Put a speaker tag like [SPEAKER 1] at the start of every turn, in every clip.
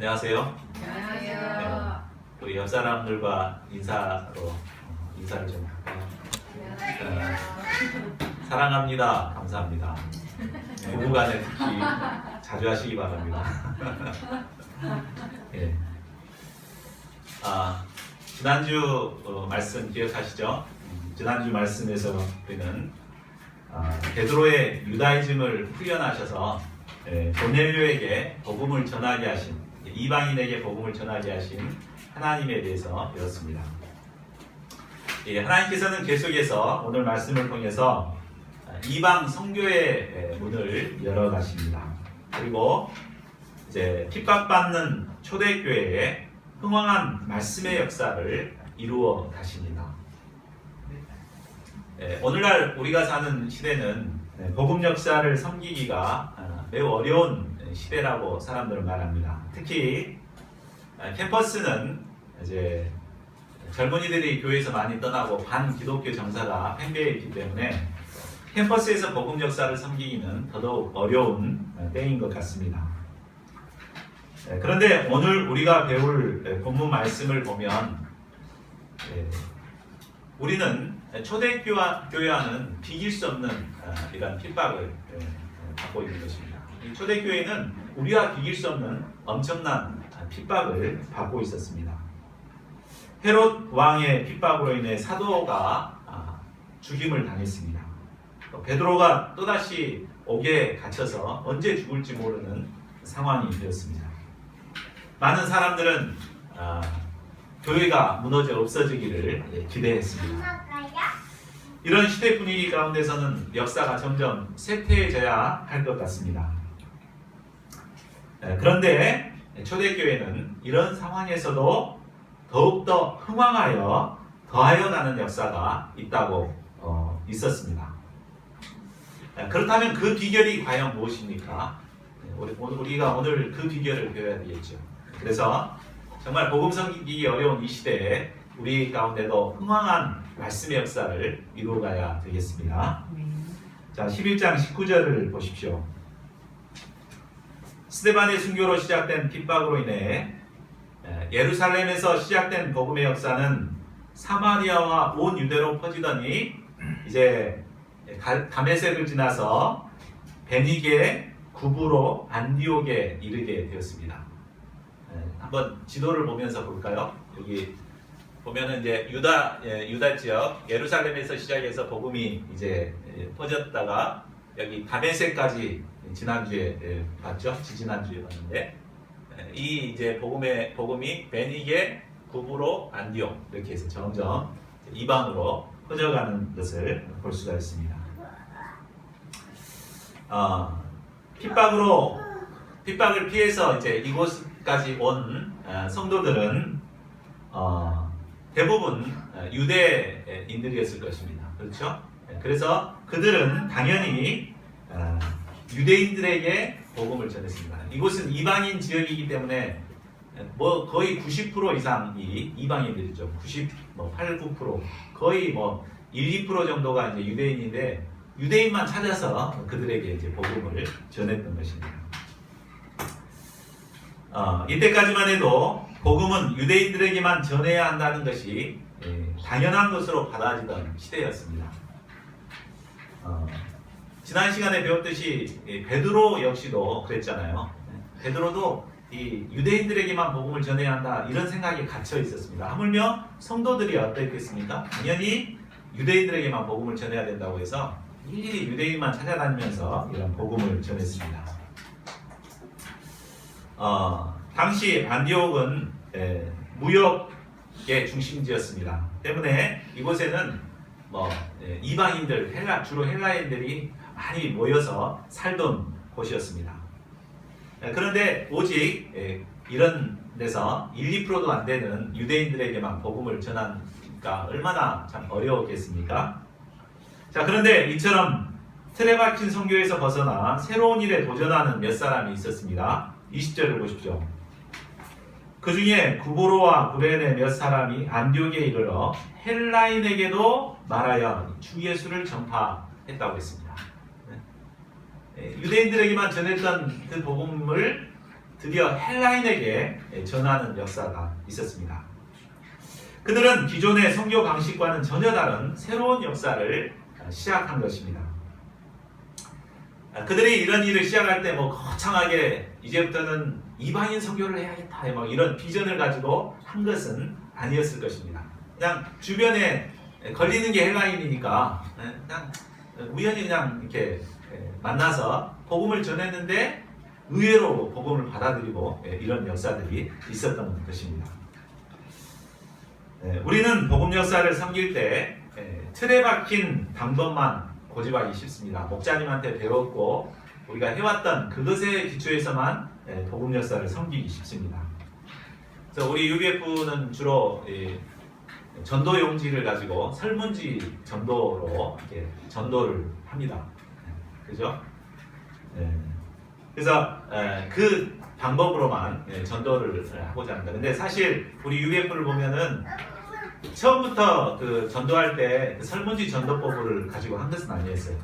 [SPEAKER 1] 안녕하세요.
[SPEAKER 2] 안녕하세요.
[SPEAKER 1] 우리 옆 사람들과 인사를 좀 할까요? 사랑합니다. 감사합니다. 부부간에 특히 자주 하시기 바랍니다. 예. 지난주 말씀 기억하시죠? 지난주 말씀에서 우리는 베드로의 유다이즘을 후련하셔서 고넬료에게 복음을 전하게 하신, 이방인에게 복음을 전하게 하신 하나님에 대해서 배웠습니다. 하나님께서는 계속해서 오늘 말씀을 통해서 이방 선교의 문을 열어가십니다. 그리고 이제 핍박받는 초대교회에 흥왕한 말씀의 역사를 이루어 가십니다. 오늘날 우리가 사는 시대는 복음 역사를 섬기기가 매우 어려운 시대라고 사람들은 말합니다. 특히 캠퍼스는 이제 젊은이들이 교회에서 많이 떠나고 반기독교 정사가 팽배해 있기 때문에 캠퍼스에서 복음 역사를 섬기기는 더더욱 어려운 때인 것 같습니다. 그런데 오늘 우리가 배울 본문 말씀을 보면 우리는 초대교회와는 비길 수 없는 이런 핍박을 받고 있는 것입니다. 이 초대교회는 우리와 비길 수 없는 엄청난 핍박을 받고 있었습니다. 헤롯 왕의 핍박으로 인해 사도가 죽임을 당했습니다. 베드로가 또다시 옥에 갇혀서 언제 죽을지 모르는 상황이 되었습니다. 많은 사람들은 교회가 무너져 없어지기를 기대했습니다. 이런 시대 분위기 가운데서는 역사가 점점 쇠퇴해져야 할 것 같습니다. 그런데 초대교회는 이런 상황에서도 더욱더 흥왕하여 더하여 가는 역사가 있었습니다. 그렇다면 그 비결이 과연 무엇입니까? 우리가 오늘 그 비결을 배워야 되겠죠. 그래서 정말 복음 섬기기 어려운 이 시대에 우리 가운데도 흥왕한 말씀의 역사를 이루어가야 되겠습니다. 자, 11장 19절을 보십시오. 스데반의 순교로 시작된 핍박으로 인해 예루살렘에서 시작된 복음의 역사는 사마리아와 온 유대로 퍼지더니 이제 다메섹을 지나서 베니게, 구브로, 안디옥에 이르게 되었습니다. 한번 지도를 보면서 볼까요? 여기 보면은 이제 유다 지역 예루살렘에서 시작해서 복음이 이제 퍼졌다가 여기 다메섹까지 지난주에 봤죠? 지지난주에 봤는데 이 이제 복음이 베니게, 구브로, 안디옥 이렇게 해서 점점 이방으로 퍼져가는 것을 볼 수가 있습니다. 핍박을 피해서 이제 이곳까지 온 성도들은 대부분 유대인들이었을 것입니다. 그렇죠? 그래서 그들은 당연히 유대인들에게 복음을 전했습니다. 이곳은 이방인 지역이기 때문에 거의 90% 이상이 이방인들이죠. 8, 9% 거의 1, 2% 정도가 이제 유대인인데 유대인만 찾아서 그들에게 이제 복음을 전했던 것입니다. 이때까지만 해도 복음은 유대인들에게만 전해야 한다는 것이 당연한 것으로 받아지던 시대였습니다. 지난 시간에 배웠듯이 베드로 역시도 그랬잖아요. 베드로도 이 유대인들에게만 복음을 전해야 한다 이런 생각이 갇혀 있었습니다. 하물며 성도들이 어땠겠습니까? 당연히 유대인들에게만 복음을 전해야 된다고 해서 일일이 유대인만 찾아다니면서 이런 복음을 전했습니다. 당시 안디옥은 무역의 중심지였습니다. 때문에 이곳에는 이방인들, 주로 헬라인들이 많이 모여서 살던 곳이었습니다. 그런데 오직 이런 데서 1, 2%도 안 되는 유대인들에게만 복음을 전하니까 얼마나 참 어려웠겠습니까? 자, 그런데 이처럼 틀에 박힌 선교에서 벗어나 새로운 일에 도전하는 몇 사람이 있었습니다. 20절을 보십시오. 그 중에 구브로와 구레네 몇 사람이 안디옥에 이르러 헬라인에게도 말하여 주 예수를 전파했다고 했습니다. 유대인들에게만 전했던 그 복음을 드디어 헬라인에게 전하는 역사가 있었습니다. 그들은 기존의 선교 방식과는 전혀 다른 새로운 역사를 시작한 것입니다. 그들이 이런 일을 시작할 때 거창하게 이제부터는 이방인 선교를 해야겠다 이런 비전을 가지고 한 것은 아니었을 것입니다. 그냥 주변에 걸리는 게 헬라인이니까 그냥 우연히 그냥 이렇게 만나서 복음을 전했는데 의외로 복음을 받아들이고 이런 역사들이 있었던 것입니다. 우리는 복음 역사를 섬길 때 틀에 박힌 방법만 고집하기 쉽습니다. 목자님한테 배웠고 우리가 해왔던 그것에 기초해서만 복음 역사를 섬기기 쉽습니다. 그래서 우리 UBF는 주로 전도 용지를 가지고 설문지 전도로 이렇게 전도를 합니다. 그죠? 그래서 그 방법으로만 전도를 하고자 합니다. 근데 사실 우리 UBF를 보면은 처음부터 그 전도할 때 그 설문지 전도법을 가지고 한 것은 아니었어요.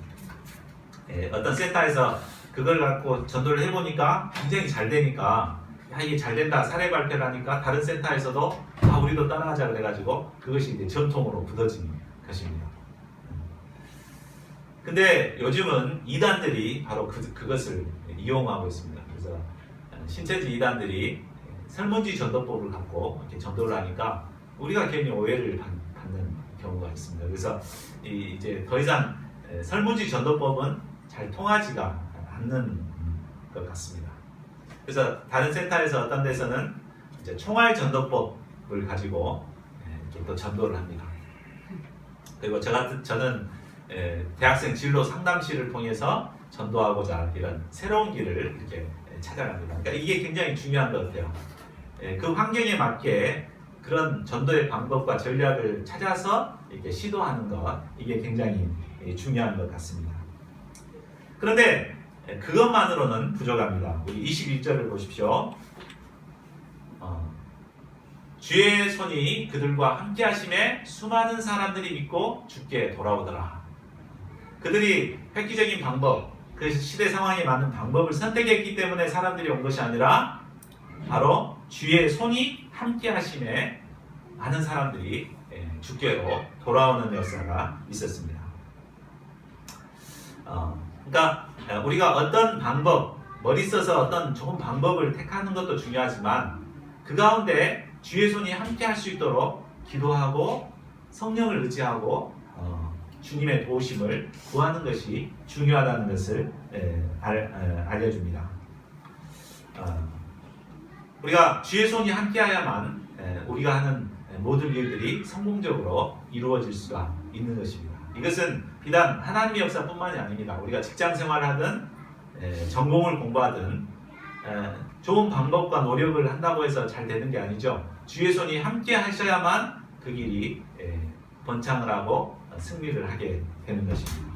[SPEAKER 1] 어떤 센터에서 그걸 갖고 전도를 해보니까 굉장히 잘 되니까 이게 잘 된다 사례 발표를 하니까 다른 센터에서도 우리도 따라하자 그래가지고 그것이 이제 전통으로 굳어진 것입니다. 근데 요즘은 이단들이 바로 그것을 이용하고 있습니다. 그래서 신천지 이단들이 설문지 전도법을 갖고 이렇게 전도를 하니까 우리가 괜히 오해를 받는 경우가 있습니다. 그래서 이제 더 이상 설문지 전도법은 잘 통하지가 않는 것 같습니다. 그래서 다른 센터에서 어떤 데서는 이제 총알 전도법을 가지고 이렇게 또 전도를 합니다. 그리고 저는 대학생 진로 상담실을 통해서 전도하고자 이런 새로운 길을 이렇게 찾아갑니다. 그러니까 이게 굉장히 중요한 것 같아요. 그 환경에 맞게 그런 전도의 방법과 전략을 찾아서 이렇게 시도하는 것, 이게 굉장히 중요한 것 같습니다. 그런데 그것만으로는 부족합니다. 우리 21절을 보십시오. 주의 손이 그들과 함께 하심에 수많은 사람들이 믿고 주께 돌아오더라. 그들이 획기적인 방법, 그 시대 상황에 맞는 방법을 선택했기 때문에 사람들이 온 것이 아니라 바로 주의 손이 함께 하심에 많은 사람들이 주께로 돌아오는 역사가 있었습니다. 그러니까 우리가 어떤 방법, 머리 써서 어떤 좋은 방법을 택하는 것도 중요하지만 그 가운데 주의 손이 함께 할 수 있도록 기도하고 성령을 의지하고 주님의 도우심을 구하는 것이 중요하다는 것을 알려줍니다. 우리가 주의 손이 함께해야만 우리가 하는 모든 일들이 성공적으로 이루어질 수가 있는 것입니다. 이것은 비단 하나님의 역사뿐만이 아닙니다. 우리가 직장 생활하든 전공을 공부하든 좋은 방법과 노력을 한다고 해서 잘 되는 게 아니죠. 주의 손이 함께 하셔야만 그 길이 번창을 하고 승리를 하게 되는 것입니다.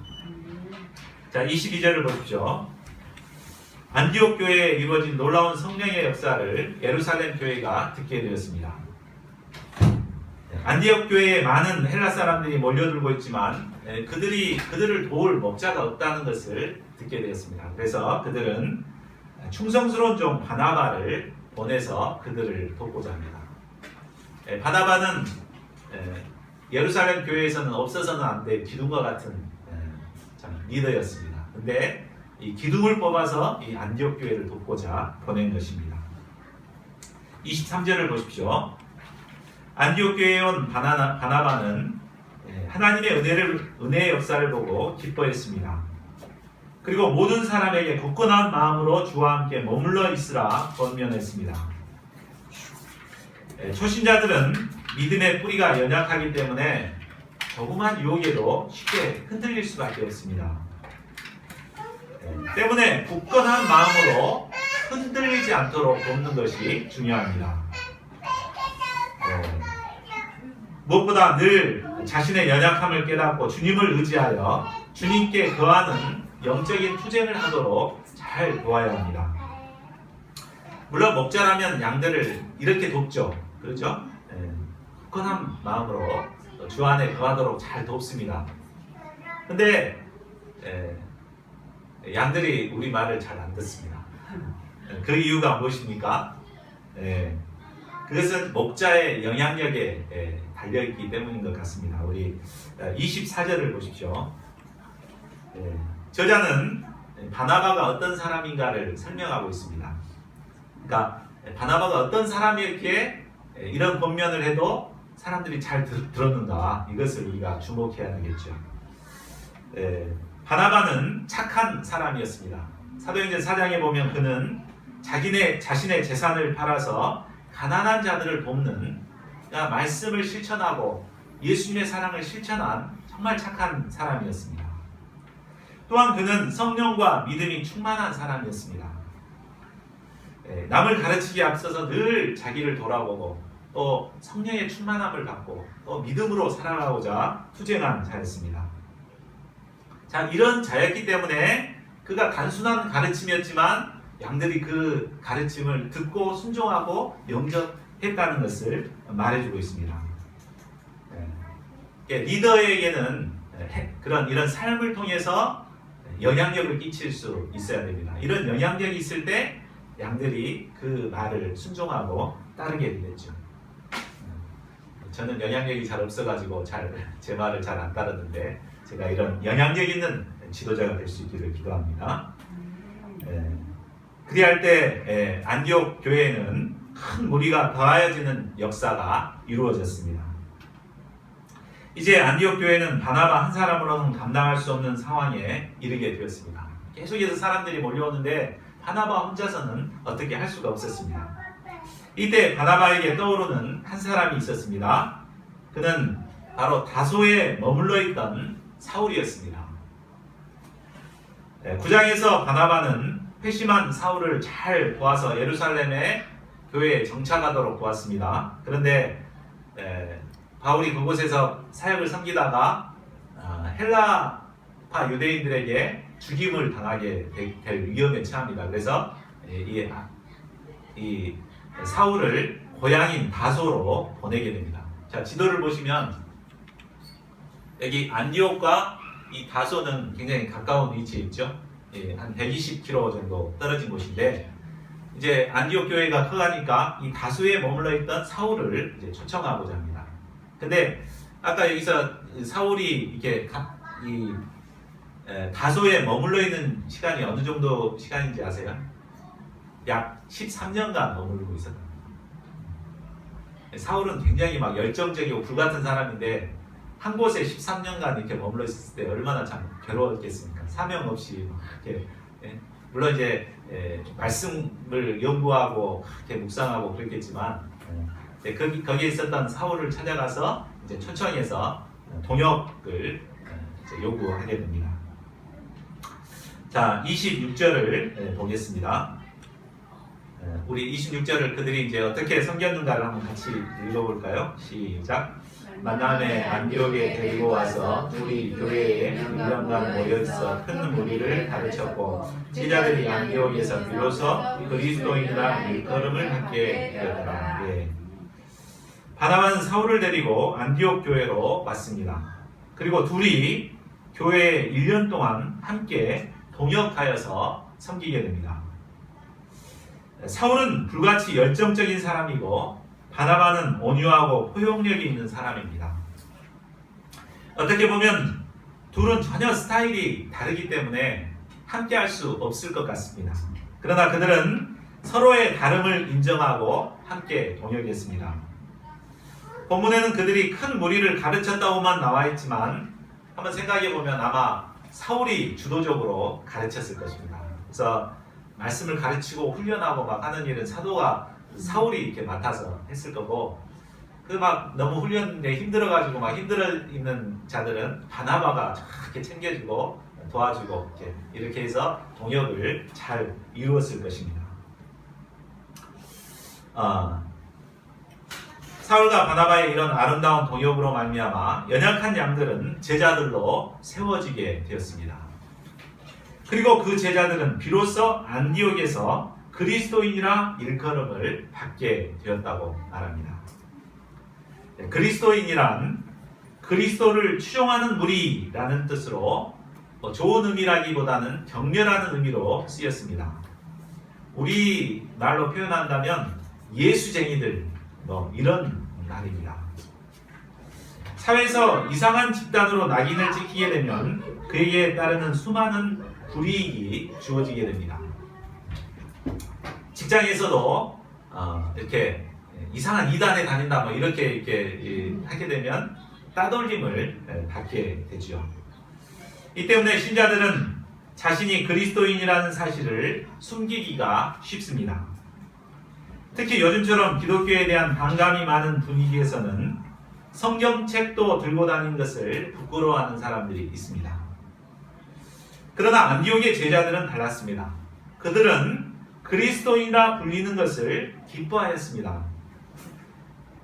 [SPEAKER 1] 자, 22절을 보십시오. 안디옥 교회에 이루어진 놀라운 성령의 역사를 예루살렘 교회가 듣게 되었습니다. 안디옥 교회에 많은 헬라 사람들이 몰려들고 있지만 그들을 도울 목자가 없다는 것을 듣게 되었습니다. 그래서 그들은 충성스러운 종 바나바를 보내서 그들을 돕고자 합니다. 바나바는 예루살렘 교회에서는 없어서는 안 될 기둥과 같은 리더였습니다. 근데 이 기둥을 뽑아서 이 안디옥 교회를 돕고자 보낸 것입니다. 23절을 보십시오. 안디옥 교회에 온 바나바는 하나님의 은혜의 역사를 보고 기뻐했습니다. 그리고 모든 사람에게 굳건한 마음으로 주와 함께 머물러 있으라 권면했습니다. 초신자들은 믿음의 뿌리가 연약하기 때문에 조그만 유혹에도 쉽게 흔들릴 수밖에 없습니다. 때문에 굳건한 마음으로 흔들리지 않도록 돕는 것이 중요합니다. 무엇보다 늘 자신의 연약함을 깨닫고 주님을 의지하여 주님께 거하는 영적인 투쟁을 하도록 잘 도와야 합니다. 물론 목자라면 양들을 이렇게 돕죠. 그렇죠? 굳건한 마음으로 주 안에 거하도록 잘 돕습니다. 근데 양들이 우리 말을 잘 안 듣습니다. 그 이유가 무엇입니까? 그것은 목자의 영향력에 달려있기 때문인 것 같습니다. 우리 24절을 보십시오. 저자는 바나바가 어떤 사람인가를 설명하고 있습니다. 그러니까 바나바가 어떤 사람이었기에 이런 권면을 해도 사람들이 잘 들었는가, 이것을 우리가 주목해야 되겠죠. 바나바는 착한 사람이었습니다. 사도행전 4장에 보면 그는 자신의 재산을 팔아서 가난한 자들을 돕는, 그러니까 말씀을 실천하고 예수님의 사랑을 실천한 정말 착한 사람이었습니다. 또한 그는 성령과 믿음이 충만한 사람이었습니다. 남을 가르치기에 앞서서 늘 자기를 돌아보고 또 성령의 충만함을 받고 또 믿음으로 살아가고자 투쟁한 자였습니다. 자, 이런 자였기 때문에 그가 단순한 가르침이었지만 양들이 그 가르침을 듣고 순종하고 영접했다는 것을 말해주고 있습니다. 리더에게는 이런 삶을 통해서 영향력을 끼칠 수 있어야 됩니다. 이런 영향력이 있을 때 양들이 그 말을 순종하고 따르게 되겠죠. 저는 영향력이 잘 없어가지고 제 말을 잘 안 따르는데 제가 이런 영향력 있는 지도자가 될 수 있기를 기도합니다. 그리할 때 안디옥 교회에는 큰 무리가 더하여지는 역사가 이루어졌습니다. 이제 안디옥 교회는 바나바 한 사람으로는 감당할 수 없는 상황에 이르게 되었습니다. 계속해서 사람들이 몰려오는데 바나바 혼자서는 어떻게 할 수가 없었습니다. 이때 바나바에게 떠오르는 한 사람이 있었습니다. 그는 바로 다소에 머물러 있던 사울이었습니다. 9장에서 바나바는 회심한 사울을 잘 보아서 예루살렘에 교회에 정착하도록 보았습니다. 그런데 바울이 그곳에서 사역을 섬기다가 헬라파 유대인들에게 죽임을 당하게 될 위험에 처합니다. 그래서 이 사울을 고향인 다소로 보내게 됩니다. 자, 지도를 보시면 여기 안디옥과 이 다소는 굉장히 가까운 위치에 있죠. 한 120km 정도 떨어진 곳인데 이제 안디옥 교회가 커가니까 이 다소에 머물러 있던 사울을 이제 초청하고자 합니다. 근데 아까 여기서 사울이 이렇게 다소에 머물러 있는 시간이 어느 정도 시간인지 아세요? 약 13년간 머물고 있었다. 사울은 굉장히 막 열정적이고 불같은 사람인데 한 곳에 13년간 이렇게 머물러 있었을 때 얼마나 참 괴로웠겠습니까? 사명 없이 막 이렇게 물론 이제 말씀을 연구하고 이렇게 묵상하고 그랬겠지만 거기에 있었던 사울을 찾아가서 이제 초청해서 동역을 이제 요구하게 됩니다. 자, 26절을 보겠습니다. 우리 26절을 그들이 이제 어떻게 섬겼는가를 한번 같이 읽어볼까요? 시작. 만남에 안디옥에 데리고 와서 우리 교회에 1년간 모여있어 큰 무리를 가르쳤고 제자들이 안디옥에서 비로소 그리스도인이라 일컬음을 받게 되었더라. 바나바는 사울을 데리고 안디옥 교회로 왔습니다. 그리고 둘이 교회에 1년 동안 함께 동역하여서 섬기게 됩니다. 사울은 불같이 열정적인 사람이고 바나바는 온유하고 포용력이 있는 사람입니다. 어떻게 보면 둘은 전혀 스타일이 다르기 때문에 함께 할 수 없을 것 같습니다. 그러나 그들은 서로의 다름을 인정하고 함께 동역했습니다. 본문에는 그들이 큰 무리를 가르쳤다고만 나와 있지만 한번 생각해 보면 아마 사울이 주도적으로 가르쳤을 것입니다. 그래서 말씀을 가르치고 훈련하고 막 하는 일은 사울이 이렇게 맡아서 했을 거고 그 막 너무 훈련에 힘들어가지고 막 힘들어 있는 자들은 바나바가 이렇게 챙겨주고 도와주고 이렇게 해서 동역을 잘 이루었을 것입니다. 사울과 바나바의 이런 아름다운 동역으로 말미암아 연약한 양들은 제자들로 세워지게 되었습니다. 그리고 그 제자들은 비로소 안디옥에서 그리스도인이라 일컬음을 받게 되었다고 말합니다. 그리스도인이란 그리스도를 추종하는 무리라는 뜻으로 좋은 의미라기보다는 격렬하는 의미로 쓰였습니다. 우리 말로 표현한다면 예수쟁이들 뭐 이런 날입니다. 사회에서 이상한 집단으로 낙인을 찍히게 되면 그에게 따르는 수많은 불이익이 주어지게 됩니다. 직장에서도 이렇게 이상한 이단에 다닌다 뭐 이렇게 하게 되면 따돌림을 받게 되죠. 이 때문에 신자들은 자신이 그리스도인이라는 사실을 숨기기가 쉽습니다. 특히 요즘처럼 기독교에 대한 반감이 많은 분위기에서는 성경책도 들고 다니는 것을 부끄러워하는 사람들이 있습니다. 그러나 안디옥의 제자들은 달랐습니다. 그들은 그리스도인이라 불리는 것을 기뻐하였습니다.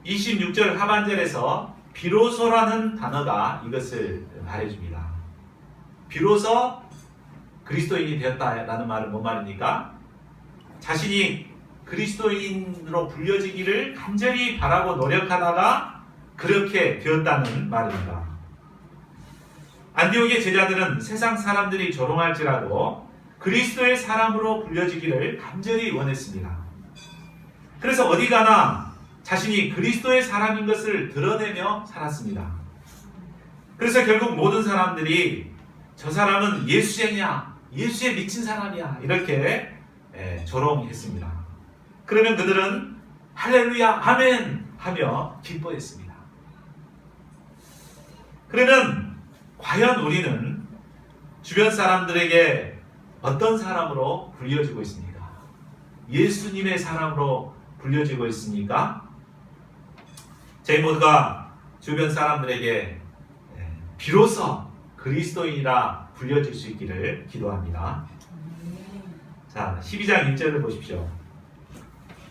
[SPEAKER 1] 26절 하반절에서 비로소라는 단어가 이것을 말해줍니다. 비로소 그리스도인이 되었다라는 말은 뭔 말입니까? 자신이 그리스도인으로 불려지기를 간절히 바라고 노력하다가 그렇게 되었다는 말입니다. 안디옥의 제자들은 세상 사람들이 조롱할지라도 그리스도의 사람으로 불려지기를 간절히 원했습니다. 그래서 어디 가나 자신이 그리스도의 사람인 것을 드러내며 살았습니다. 그래서 결국 모든 사람들이 저 사람은 예수쟁이야, 예수에 미친 사람이야 이렇게 조롱했습니다. 그러면 그들은 할렐루야 아멘 하며 기뻐했습니다. 그러면 과연 우리는 주변 사람들에게 어떤 사람으로 불려지고 있습니까? 예수님의 사람으로 불려지고 있습니까? 저희 모두가 주변 사람들에게 비로소 그리스도인이라 불려질 수 있기를 기도합니다. 자, 12장 1절을 보십시오.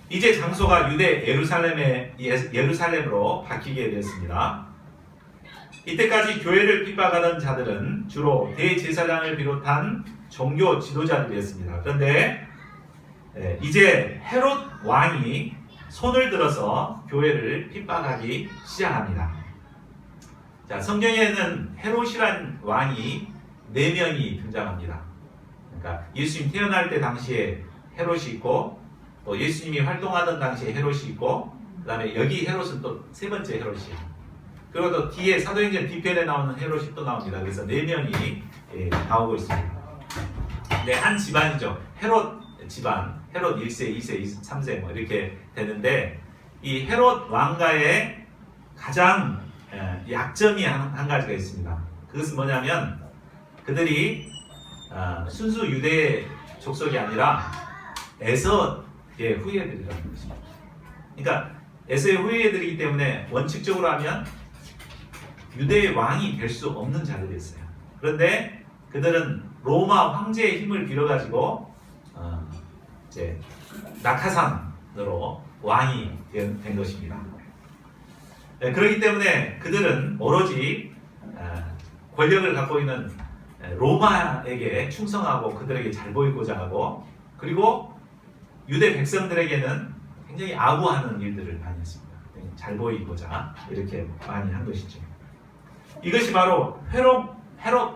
[SPEAKER 1] 이제 장소가 유대 예루살렘으로 바뀌게 되었습니다. 이때까지 교회를 핍박하던 자들은 주로 대제사장을 비롯한 종교 지도자들이었습니다. 그런데 이제 헤롯 왕이 손을 들어서 교회를 핍박하기 시작합니다. 자, 성경에는 헤롯이란 왕이 4명이 등장합니다. 그러니까 예수님 태어날 때 당시에 헤롯이 있고 또 예수님이 활동하던 당시에 헤롯이 있고 그 다음에 여기 헤롯은 또 세 번째 헤롯이에요. 그리고 또 뒤에 사도행전 뒤편에 나오는 헤롯이 또 나옵니다. 그래서 4명이 나오고 있습니다. 네, 한 집안이죠. 헤롯 집안, 헤롯 1세, 2세, 3세 뭐 이렇게 되는데 이 헤롯 왕가의 가장 약점이 한 가지가 있습니다. 그것은 뭐냐면 그들이 순수 유대 족속이 아니라 에서의 후예들이라는 것입니다. 그러니까 에서의 후예들이기 때문에 원칙적으로 하면 유대의 왕이 될 수 없는 자들이었어요. 그런데 그들은 로마 황제의 힘을 빌어가지고 이제 낙하산으로 왕이 된 것입니다. 그렇기 때문에 그들은 오로지 권력을 갖고 있는 로마에게 충성하고 그들에게 잘 보이고자 하고 그리고 유대 백성들에게는 굉장히 아부하는 일들을 많이 했습니다. 잘 보이고자 이렇게 많이 한 것이죠. 이것이 바로 헤롯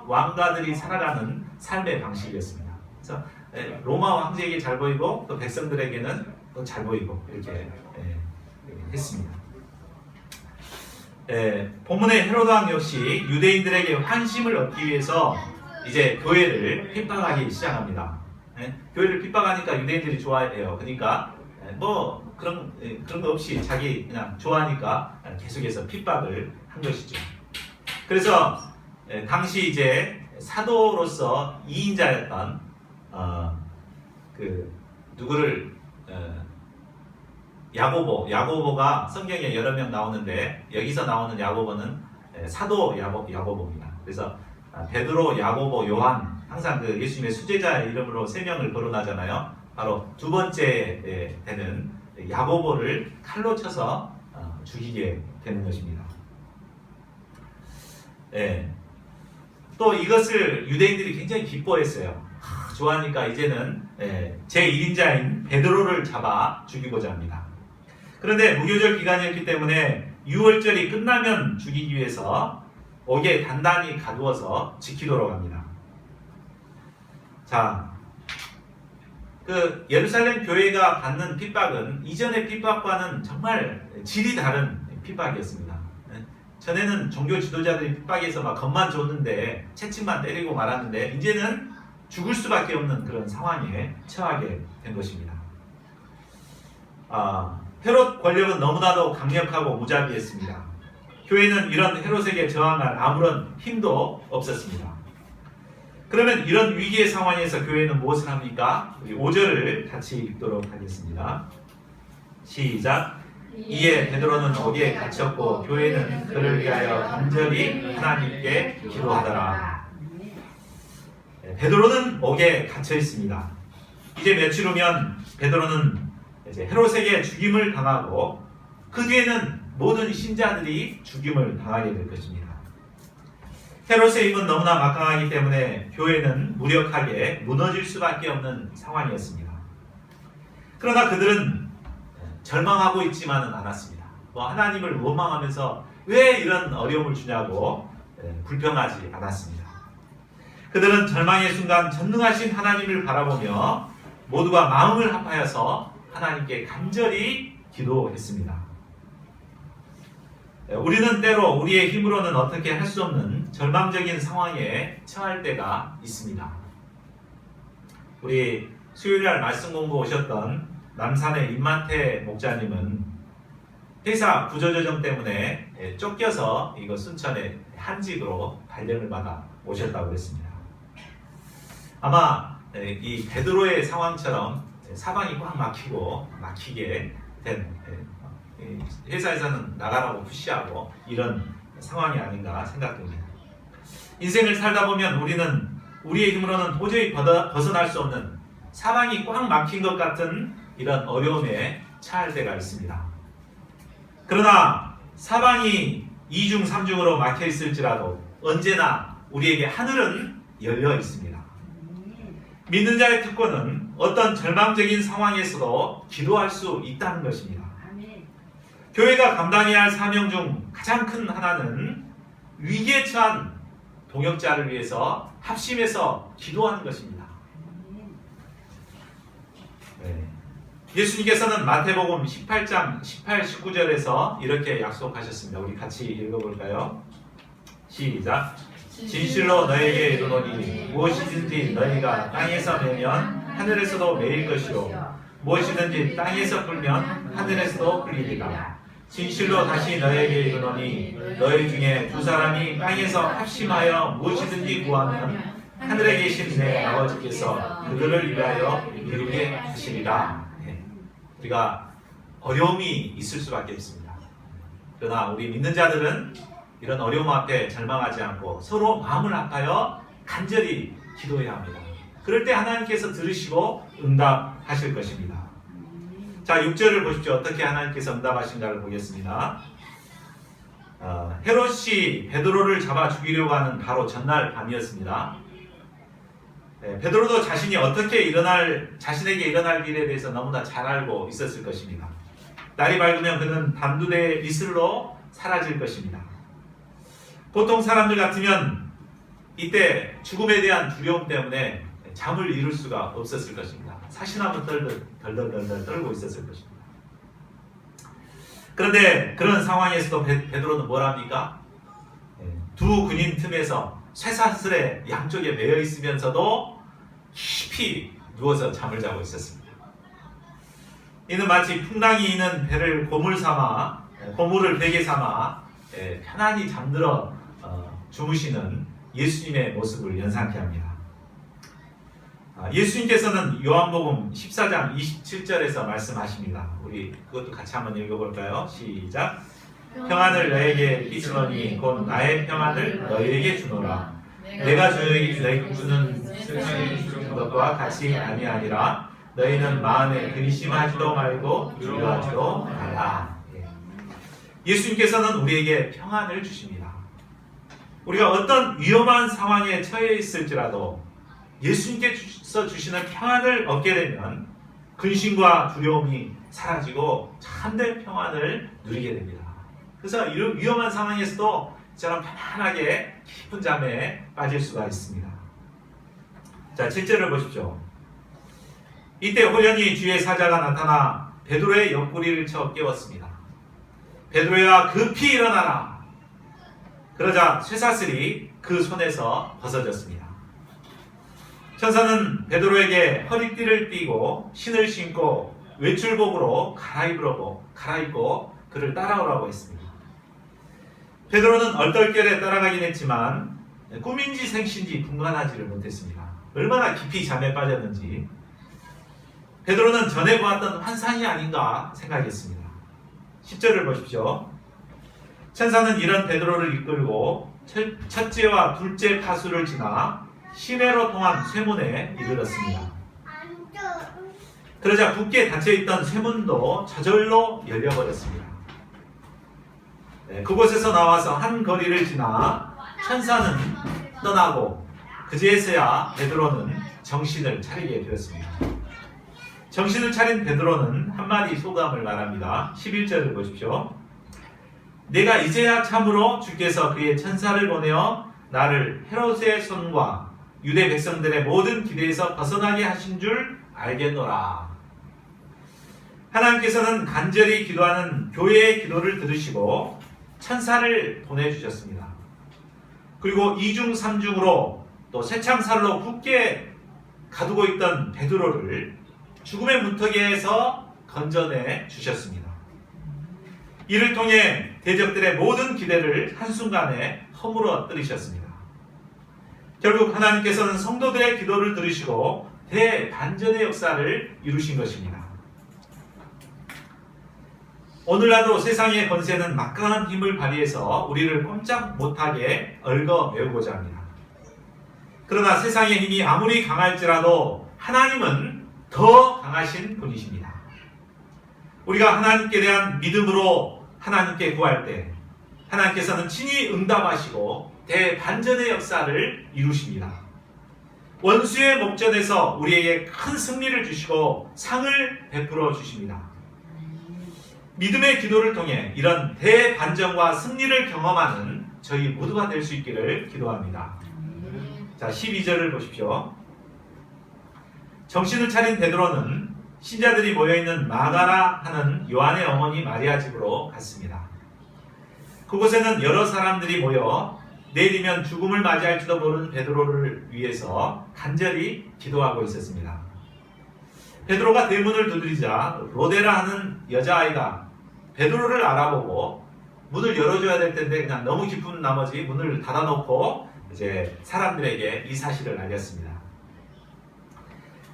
[SPEAKER 1] 왕가들이 살아가는 삶의 방식이었습니다. 그래서 로마 황제에게 잘 보이고 또 백성들에게는 또 잘 보이고 이렇게 했습니다. 본문의 헤롯 왕 역시 유대인들에게 환심을 얻기 위해서 이제 교회를 핍박하기 시작합니다. 교회를 핍박하니까 유대인들이 좋아해요. 그러니까 뭐 그런 거 없이 자기 그냥 좋아하니까 계속해서 핍박을 한 것이죠. 그래서 당시 이제 사도로서 2인자였던 누구를 야고보가 성경에 여러 명 나오는데 여기서 나오는 야고보는 사도 야고보입니다. 그래서 베드로, 야고보, 요한 항상 그 예수님의 수제자의 이름으로 3명을 거론하잖아요. 바로 두 번째 되는 야고보를 칼로 쳐서 죽이게 되는 것입니다. 또 이것을 유대인들이 굉장히 기뻐했어요. 좋아하니까 이제는 제1인자인 베드로를 잡아 죽이고자 합니다. 그런데 무교절 기간이었기 때문에 6월절이 끝나면 죽이기 위해서 옥에 단단히 가두어서 지키도록 합니다. 자, 그 예루살렘 교회가 받는 핍박은 이전의 핍박과는 정말 질이 다른 핍박이었습니다. 전에는 종교 지도자들이 핍박해서 막 겁만 줬는데 채찍만 때리고 말았는데 이제는 죽을 수밖에 없는 그런 상황에 처하게 된 것입니다. 헤롯 권력은 너무나도 강력하고 무자비했습니다. 교회는 이런 헤롯에게 저항할 아무런 힘도 없었습니다. 그러면 이런 위기의 상황에서 교회는 무엇을 합니까? 우리 5절을 같이 읽도록 하겠습니다. 시작. 이에 베드로는 옥에 갇혔고 교회는 그를 위하여 간절히 하나님께 기도하더라. 베드로는 옥에 갇혀 있습니다. 이제 며칠 후면 베드로는 이제 헤롯에게 죽임을 당하고 그 뒤에는 모든 신자들이 죽임을 당하게 될 것입니다. 헤롯의 힘은 너무나 막강하기 때문에 교회는 무력하게 무너질 수밖에 없는 상황이었습니다. 그러나 그들은 절망하고 있지만은 않았습니다. 하나님을 원망하면서 왜 이런 어려움을 주냐고 불평하지 않았습니다. 그들은 절망의 순간 전능하신 하나님을 바라보며 모두가 마음을 합하여서 하나님께 간절히 기도했습니다. 우리는 때로 우리의 힘으로는 어떻게 할 수 없는 절망적인 상황에 처할 때가 있습니다. 우리 수요일날 말씀 공부 오셨던 남산의 임만태 목사님은 회사 구조조정 때문에 쫓겨서 이거 순천의 한직으로 발령을 받아 오셨다고 그랬습니다. 아마 이 베드로의 상황처럼 사방이 꽉 막히게 된 회사에서는 나가라고 푸시하고 이런 상황이 아닌가 생각됩니다. 인생을 살다 보면 우리는 우리의 힘으로는 도저히 벗어날 수 없는 사방이 꽉 막힌 것 같은 이런 어려움에 처할 때가 있습니다. 그러나 사방이 2중 3중으로 막혀 있을지라도 언제나 우리에게 하늘은 열려 있습니다. 믿는 자의 특권은 어떤 절망적인 상황에서도 기도할 수 있다는 것입니다. 교회가 감당해야 할 사명 중 가장 큰 하나는 위기에 처한 동역자를 위해서 합심해서 기도하는 것입니다. 예수님께서는 마태복음 18장 18, 19절에서 이렇게 약속하셨습니다. 우리 같이 읽어볼까요? 시작. 진실로 너에게 이르노니 무엇이든지 너희가 땅에서 매면 하늘에서도 매일 것이요 무엇이든지 땅에서 풀면 하늘에서도 풀리리라. 진실로 다시 너에게 이르노니 너희 중에 두 사람이 땅에서 합심하여 무엇이든지 구하면 하늘에 계신 내 아버지께서 그들을 위하여 이루게 하시리라. 우리가 어려움이 있을 수밖에 없습니다. 그러나 우리 믿는 자들은 이런 어려움 앞에 절망하지 않고 서로 마음을 합하여 간절히 기도해야 합니다. 그럴 때 하나님께서 들으시고 응답하실 것입니다. 자, 6절을 보십시오. 어떻게 하나님께서 응답하신가를 보겠습니다. 헤롯이 베드로를 잡아 죽이려고 하는 바로 전날 밤이었습니다. 베드로도 자신이 어떻게 자신에게 일어날 일에 대해서 너무나 잘 알고 있었을 것입니다. 날이 밝으면 그는 밤두대의 이슬로 사라질 것입니다. 보통 사람들 같으면 이때 죽음에 대한 두려움 때문에 잠을 이룰 수가 없었을 것입니다. 사시나무 덜덜 떨고 있었을 것입니다. 그런데 그런 상황에서도 베드로는 뭘 합니까? 두 군인 틈에서 쇠사슬에 양쪽에 매여 있으면서도 깊이 누워서 잠을 자고 있었습니다. 이는 마치 풍랑이 있는 배를 고물을 베개 삼아 편안히 잠들어 주무시는 예수님의 모습을 연상케 합니다. 예수님께서는 요한복음 14장 27절에서 말씀하십니다. 우리 그것도 같이 한번 읽어볼까요? 시작. 평안을 너에게 끼치노니 곧 나의 평안을 너희에게 주노라. 내가 너희에게 주는 세상이 주는 것과 같이 아니하니라. 너희는 마음에 근심하지도 말고 두려워하지도 말라. 예수님께서는 우리에게 평안을 주십니다. 우리가 어떤 위험한 상황에 처해 있을지라도 예수님께서 주시는 평안을 얻게 되면 근심과 두려움이 사라지고 참된 평안을 누리게 됩니다. 그래서 이런 위험한 상황에서도 저처럼 편안하게 깊은 잠에 빠질 수가 있습니다. 자, 7절을 보십시오. 이때 호련히 주의 사자가 나타나 베드로의 옆구리를 쳐 깨웠습니다. 베드로야 급히 일어나라. 그러자 쇠사슬이 그 손에서 벗어졌습니다. 천사는 베드로에게 허리띠를 띠고 신을 신고 외출복으로 갈아입고 그를 따라오라고 했습니다. 베드로는 얼떨결에 따라가긴 했지만 꿈인지 생신지 분간하지를 못했습니다. 얼마나 깊이 잠에 빠졌는지 베드로는 전에 보았던 환상이 아닌가 생각했습니다. 10절을 보십시오. 천사는 이런 베드로를 이끌고 첫째와 둘째 파수를 지나 시내로 통한 쇠문에 이르렀습니다. 그러자 굳게 닫혀있던 쇠문도 저절로 열려버렸습니다. 그곳에서 나와서 한 거리를 지나 천사는 떠나고 그제서야 베드로는 정신을 차리게 되었습니다. 정신을 차린 베드로는 한마디 소감을 말합니다. 11절을 보십시오. 내가 이제야 참으로 주께서 그의 천사를 보내어 나를 헤롯의 손과 유대 백성들의 모든 기대에서 벗어나게 하신 줄 알겠노라. 하나님께서는 간절히 기도하는 교회의 기도를 들으시고 천사를 보내주셨습니다. 그리고 2중 3중으로 또 쇠창살로 굳게 가두고 있던 베드로를 죽음의 문턱에서 건져내 주셨습니다. 이를 통해 대적들의 모든 기대를 한순간에 허물어뜨리셨습니다. 결국 하나님께서는 성도들의 기도를 들으시고 대반전의 역사를 이루신 것입니다. 오늘날도 세상의 권세는 막강한 힘을 발휘해서 우리를 꼼짝 못하게 얽어매우고자 합니다. 그러나 세상의 힘이 아무리 강할지라도 하나님은 더 강하신 분이십니다. 우리가 하나님께 대한 믿음으로 하나님께 구할 때 하나님께서는 친히 응답하시고 대반전의 역사를 이루십니다. 원수의 목전에서 우리에게 큰 승리를 주시고 상을 베풀어 주십니다. 믿음의 기도를 통해 이런 대반전과 승리를 경험하는 저희 모두가 될 수 있기를 기도합니다. 자, 12절을 보십시오. 정신을 차린 베드로는 신자들이 모여있는 마가라 하는 요한의 어머니 마리아 집으로 갔습니다. 그곳에는 여러 사람들이 모여 내일이면 죽음을 맞이할지도 모르는 베드로를 위해서 간절히 기도하고 있었습니다. 베드로가 대문을 두드리자 로데라 하는 여자아이가 베드로를 알아보고 문을 열어줘야 될 텐데 그냥 너무 기쁜 나머지 문을 닫아놓고 이제 사람들에게 이 사실을 알렸습니다.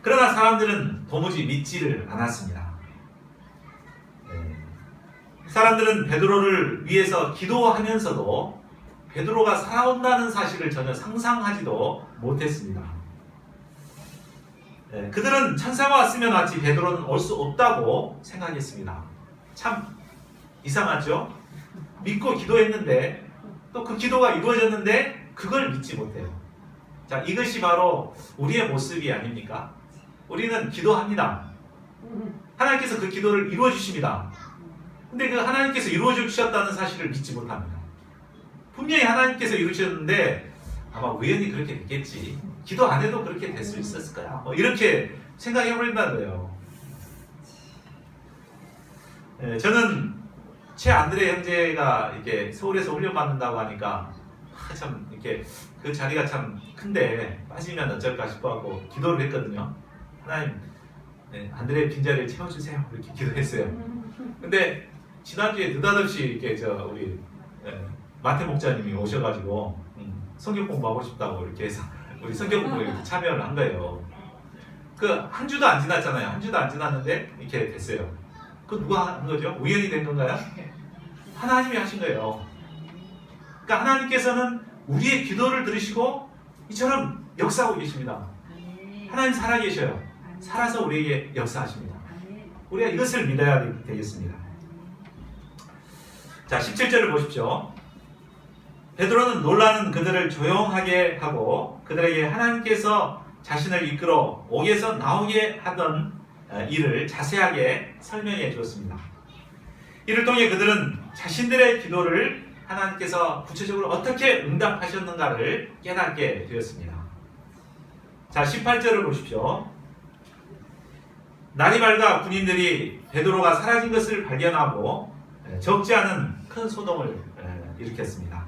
[SPEAKER 1] 그러나 사람들은 도무지 믿지를 않았습니다. 사람들은 베드로를 위해서 기도하면서도 베드로가 살아온다는 사실을 전혀 상상하지도 못했습니다. 그들은 천사가 왔으면 왔지 베드로는 올 수 없다고 생각했습니다. 참 이상하죠? 믿고 기도했는데 또 그 기도가 이루어졌는데 그걸 믿지 못해요. 자, 이것이 바로 우리의 모습이 아닙니까? 우리는 기도합니다. 하나님께서 그 기도를 이루어 주십니다. 근데 그 하나님께서 이루어 주셨다는 사실을 믿지 못합니다. 분명히 하나님께서 이루셨는데 아마 우연히 그렇게 됐겠지. 기도 안 해도 그렇게 될 수 있었을 거야. 이렇게 생각해 버린다는 거예요. 저는 최안드레 형제가 이렇게 서울에서 훈련받는다고 하니까 참 이렇게 그 자리가 참 큰데 빠지면 어쩔까 싶어하고 기도를 했거든요. 하나님, 안드레 빈자리를 채워주세요. 이렇게 기도했어요. 근데 지난주에 느닷없이 이렇게 우리 마태 목자님이 오셔가지고 성경 공부하고 싶다고 이렇게 해서 우리 성경 공부에 참여를 한 거예요. 그 한 주도 안 지났잖아요. 한 주도 안 지났는데 이렇게 됐어요. 그 누가 한 거죠? 우연히 된 건가요? 하나님이 하신 거예요. 그러니까 하나님께서는 우리의 기도를 들으시고 이처럼 역사하고 계십니다. 하나님 살아계셔요. 살아서 우리에게 역사하십니다. 우리가 이것을 믿어야 되겠습니다. 자, 17절을 보십시오. 베드로는 놀라는 그들을 조용하게 하고 그들에게 하나님께서 자신을 이끌어 옥에서 나오게 하던 일을 자세하게 설명해 주었습니다. 이를 통해 그들은 자신들의 기도를 하나님께서 구체적으로 어떻게 응답하셨는가를 깨닫게 되었습니다. 자, 18절을 보십시오. 날이 밝아 군인들이 베드로가 사라진 것을 발견하고 적지 않은 큰 소동을 일으켰습니다.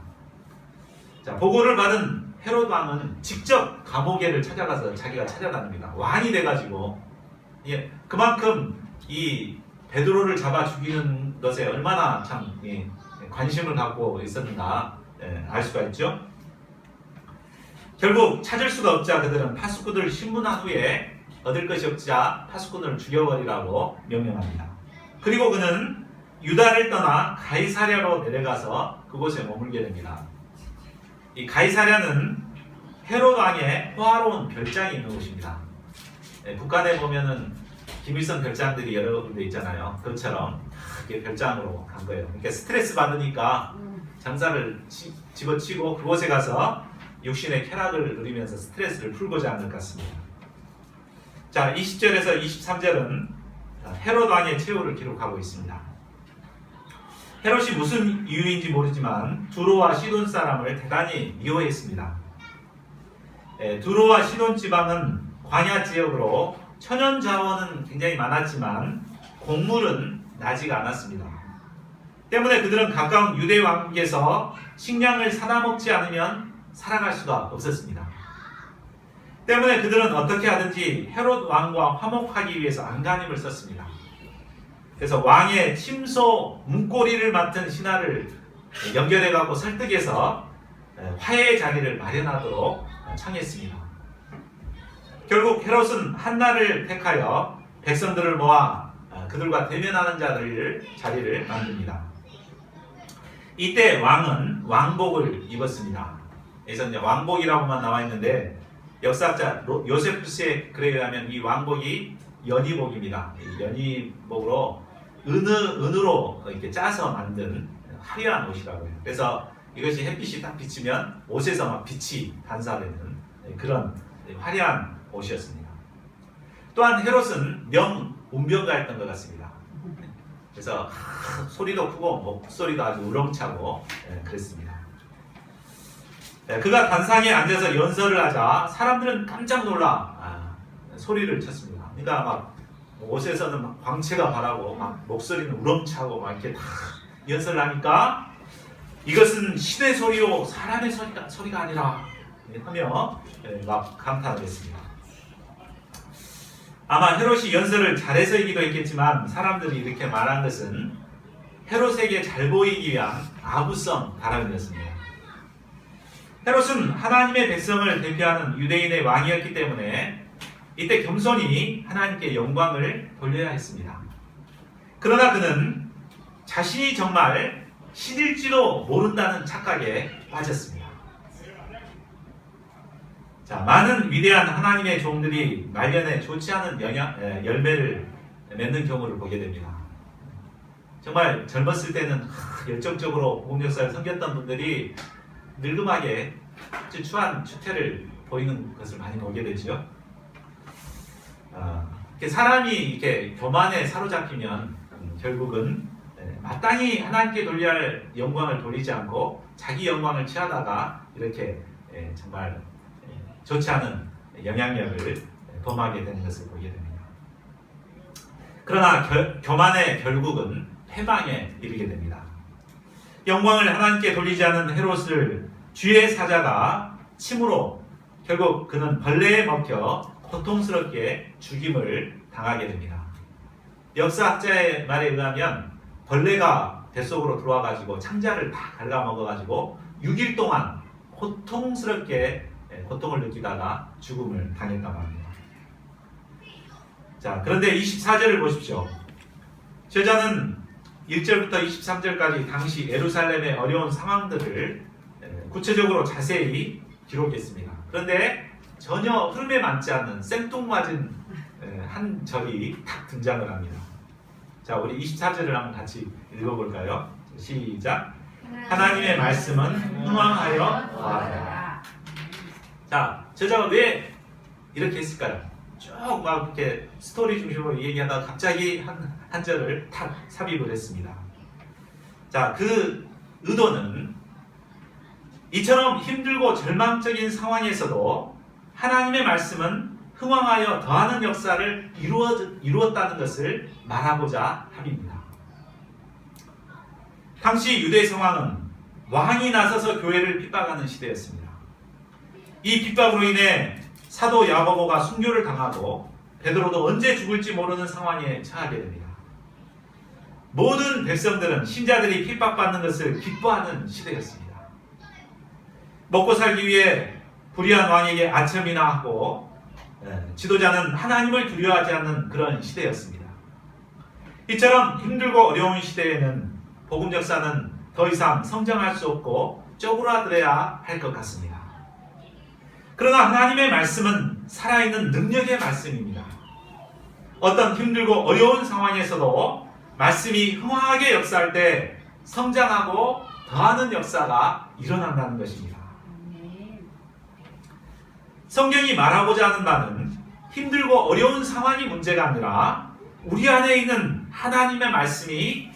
[SPEAKER 1] 자, 보고를 받은 헤롯 왕은 직접 감옥에를 찾아가서 자기가 찾아다닙니다. 왕이 돼가지고 그만큼 이 베드로를 잡아 죽이는 것에 얼마나 참 관심을 갖고 있었는가 알 수가 있죠. 결국 찾을 수가 없자 그들은 파수꾼을 신문한 후에 얻을 것이 없자 파수꾼을 죽여버리라고 명령합니다. 그리고 그는 유다를 떠나 가이사랴로 내려가서 그곳에 머물게 됩니다. 이 가이사랴는 헤롯 왕의 호화로운 별장이 있는 곳입니다. 북한에 보면은 김일성 별장들이 여러 군데 있잖아요. 그것처럼 크게 별장으로 간 거예요. 그러니까 스트레스 받으니까 장사를 집어치고 그곳에 가서 육신의 쾌락을 누리면서 스트레스를 풀고자 하는 것 같습니다. 자, 20절에서 23절은 헤롯 왕의 최후를 기록하고 있습니다. 헤롯이 무슨 이유인지 모르지만 두로와 시돈 사람을 대단히 미워했습니다. 두로와 시돈 지방은 광야 지역으로 천연 자원은 굉장히 많았지만 곡물은 나지가 않았습니다. 때문에 그들은 가까운 유대 왕국에서 식량을 사다 먹지 않으면 살아갈 수가 없었습니다. 때문에 그들은 어떻게 하든지 헤롯 왕과 화목하기 위해서 안간힘을 썼습니다. 그래서 왕의 침소 문고리를 맡은 신하를 연결해가고 설득해서 화해의 자리를 마련하도록 청했습니다. 결국 헤롯은 한날을 택하여 백성들을 모아 그들과 대면하는 자리를 만듭니다. 이때 왕은 왕복을 입었습니다. 그래서 이제 왕복이라고만 나와 있는데 역사학자 요세푸스의 글에 의하면 이 왕복이 연희복입니다. 연희복으로 은으로 이렇게 짜서 만든 화려한 옷이라고 해요. 그래서 이것이 햇빛이 딱 비치면 옷에서 막 빛이 반사되는 그런 화려한 옷이었습니다. 또한 헤롯은 명운병가였던 것 같습니다. 그래서 소리도 크고 목소리도 아주 우렁차고 그랬습니다. 그가 단상에 앉아서 연설을 하자 사람들은 깜짝 놀라 소리를 쳤습니다. 그러니까 막 옷에서는 막 광채가 바라고 막 목소리는 우렁차고 막 이렇게 다 연설을 하니까 이것은 신의 소리요 사람의 소리가 아니라 하며 막 감탄을 했습니다. 아마 헤롯이 연설을 잘해서이기도 했겠지만 사람들이 이렇게 말한 것은 헤롯에게 잘 보이기 위한 아부성 바람이었습니다. 헤롯은 하나님의 백성을 대표하는 유대인의 왕이었기 때문에 이때 겸손히 하나님께 영광을 돌려야 했습니다. 그러나 그는 자신이 정말 신일지도 모른다는 착각에 빠졌습니다. 자, 많은 위대한 하나님의 종들이 말년에 좋지 않은 열매를 맺는 경우를 보게 됩니다. 정말 젊었을 때는 열정적으로 복음 역사를 섬겼던 분들이 늙음하게 아주 추한 추태를 보이는 것을 많이 보게 되죠. 사람이 이렇게 교만에 사로잡히면 결국은 마땅히 하나님께 돌려야 할 영광을 돌리지 않고 자기 영광을 취하다가 이렇게 정말 좋지 않은 영향력을 범하게 되는 것을 보게 됩니다. 그러나 교만의 결국은 패망에 이르게 됩니다. 영광을 하나님께 돌리지 않은 헤롯을 주의 사자가 침으로 결국 그는 벌레에 먹혀 고통스럽게 죽임을 당하게 됩니다. 역사학자의 말에 의하면 벌레가 뱃속으로 들어와가지고 창자를 다 갉아먹어가지고 6일 동안 고통스럽게 고통을 느끼다가 죽음을 당했다고 합니다. 자, 그런데 24절을 보십시오. 저자는 1절부터 23절까지 당시 예루살렘의 어려운 상황들을 구체적으로 자세히 기록했습니다. 그런데 전혀 흐름에 맞지 않는 생뚱맞은 한 절이 탁 등장을 합니다. 자, 우리 24절을 한번 같이 읽어볼까요? 시작. 하나님의 말씀은 흥왕하여 와라. 자, 저자가 왜 이렇게 했을까요? 쭉 막 이렇게 스토리 중심으로 얘기하다가 갑자기 한 절을 탁 삽입을 했습니다. 자, 그 의도는 이처럼 힘들고 절망적인 상황에서도 하나님의 말씀은 흥왕하여 더하는 역사를 이루었다는 것을 말하고자 함입니다. 당시 유대 상황은 왕이 나서서 교회를 핍박하는 시대였습니다. 이 핍박으로 인해 사도 야고보가 순교를 당하고 베드로도 언제 죽을지 모르는 상황에 처하게 됩니다. 모든 백성들은 신자들이 핍박받는 것을 기뻐하는 시대였습니다. 먹고 살기 위해 불의한 왕에게 아첨이나 하고 지도자는 하나님을 두려워하지 않는 그런 시대였습니다. 이처럼 힘들고 어려운 시대에는 복음 역사는 더 이상 성장할 수 없고 쪼그라들어야 할 것 같습니다. 그러나 하나님의 말씀은 살아있는 능력의 말씀입니다. 어떤 힘들고 어려운 상황에서도 말씀이 흥황하게 역사할 때 성장하고 더하는 역사가 일어난다는 것입니다. 성경이 말하고자 하는 바는 힘들고 어려운 상황이 문제가 아니라 우리 안에 있는 하나님의 말씀이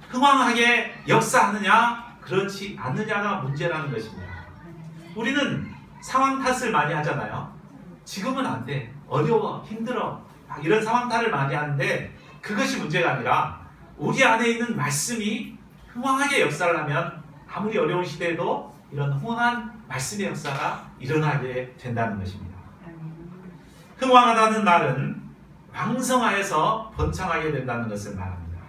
[SPEAKER 1] 흥황하게 역사하느냐 그렇지 않느냐가 문제라는 것입니다. 우리는 상황 탓을 많이 하잖아요. 지금은 안 돼. 어려워. 힘들어. 막 이런 상황 탓을 많이 하는데 그것이 문제가 아니라 우리 안에 있는 말씀이 흥황하게 역사를 하면 아무리 어려운 시대에도 이런 흥황한 말씀의 역사가 일어나게 된다는 것입니다. 흥황하다는 말은 왕성하여서 번창하게 된다는 것을 말합니다.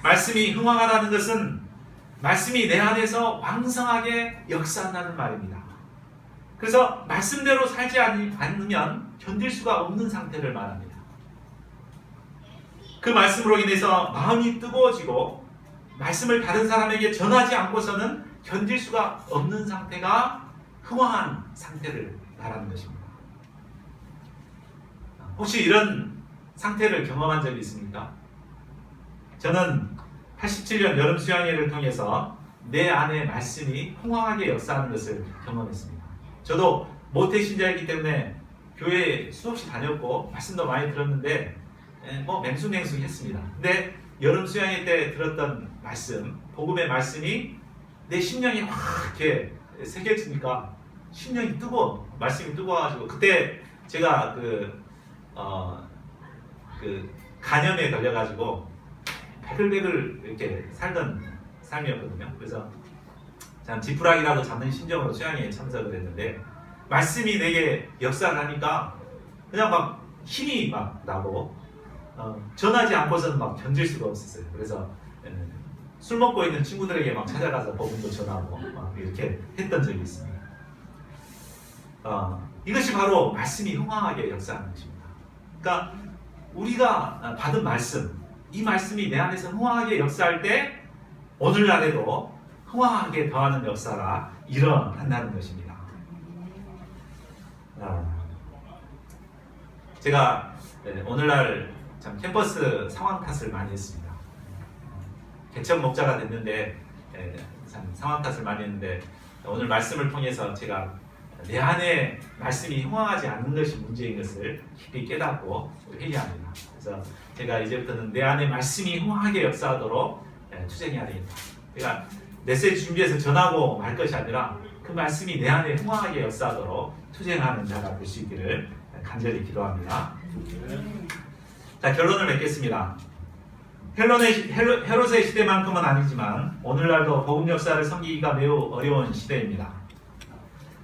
[SPEAKER 1] 말씀이 흥황하다는 것은 말씀이 내 안에서 왕성하게 역사한다는 말입니다. 그래서 말씀대로 살지 않으면 견딜 수가 없는 상태를 말합니다. 그 말씀으로 인해서 마음이 뜨거워지고 말씀을 다른 사람에게 전하지 않고서는 견딜 수가 없는 상태가 흥황한 상태를 말하는 것입니다. 혹시 이런 상태를 경험한 적이 있습니까? 저는 87년 여름 수양회를 통해서 내 안에 말씀이 흥황하게 역사하는 것을 경험했습니다. 저도 모태신자이기 때문에 교회에 수없이 다녔고 말씀도 많이 들었는데 맹숭맹숭했습니다. 근데 여름 수양회 때 들었던 말씀, 복음의 말씀이 내 심령이 확 이렇게 새겨지니까 심령이 뜨거워, 말씀이 뜨거워가지고 그때 제가 간염에 걸려가지고 베글베글 이렇게 살던 삶이었거든요. 그래서 참 지푸라기라도 잡는 심정으로 수양회에 참석을 했는데 말씀이 내게 역사를 하니까 그냥 막 힘이 막 나고 전하지 않고서는 막 견딜 수가 없었어요. 그래서 술 먹고 있는 친구들에게 막 찾아가서 복음도 전하고 막 이렇게 했던 적이 있습니다. 이것이 바로 말씀이 흥황하게 역사하는 것입니다. 그러니까 우리가 받은 말씀, 이 말씀이 내 안에서 흥황하게 역사할 때 오늘날에도 흥황하게 더하는 역사가 일어난다는 것입니다. 제가 오늘날 참 캠퍼스 상황 탓을 많이 했습니다. 개척 목자가 됐는데 참 상황 탓을 많이 했는데 오늘 말씀을 통해서 제가 내 안에 말씀이 흥황하지 않는 것이 문제인 것을 깊이 깨닫고 회개합니다. 그래서 제가 이제부터는 내 안에 말씀이 흥황하게 역사하도록 투쟁해야 되겠다. 제가 메시지 준비해서 전하고 말 것이 아니라 그 말씀이 내 안에 흥황하게 역사하도록 투쟁하는 자가 될 수 있기를 간절히 기도합니다. 자, 결론을 맺겠습니다. 헤롯의 시대만큼은 아니지만 오늘날도 복음 역사를 섬기기가 매우 어려운 시대입니다.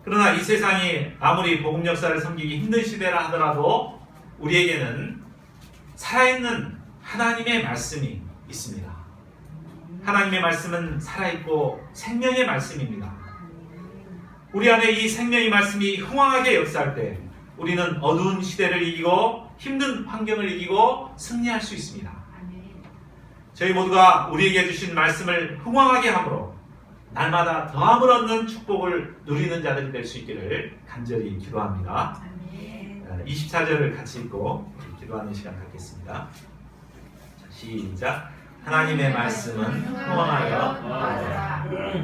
[SPEAKER 1] 그러나 이 세상이 아무리 복음 역사를 섬기기 힘든 시대라 하더라도 우리에게는 살아있는 하나님의 말씀이 있습니다. 하나님의 말씀은 살아있고 생명의 말씀입니다. 우리 안에 이 생명의 말씀이 흥황하게 역사할 때 우리는 어두운 시대를 이기고 힘든 환경을 이기고 승리할 수 있습니다. 저희 모두가 우리에게 주신 말씀을 흥황하게 함으로 날마다 더함을 얻는 축복을 누리는 자들이 될 수 있기를 간절히 기도합니다. 24절을 같이 읽고 기도하는 시간 갖겠습니다. 시작. 하나님의 말씀은 흥황하여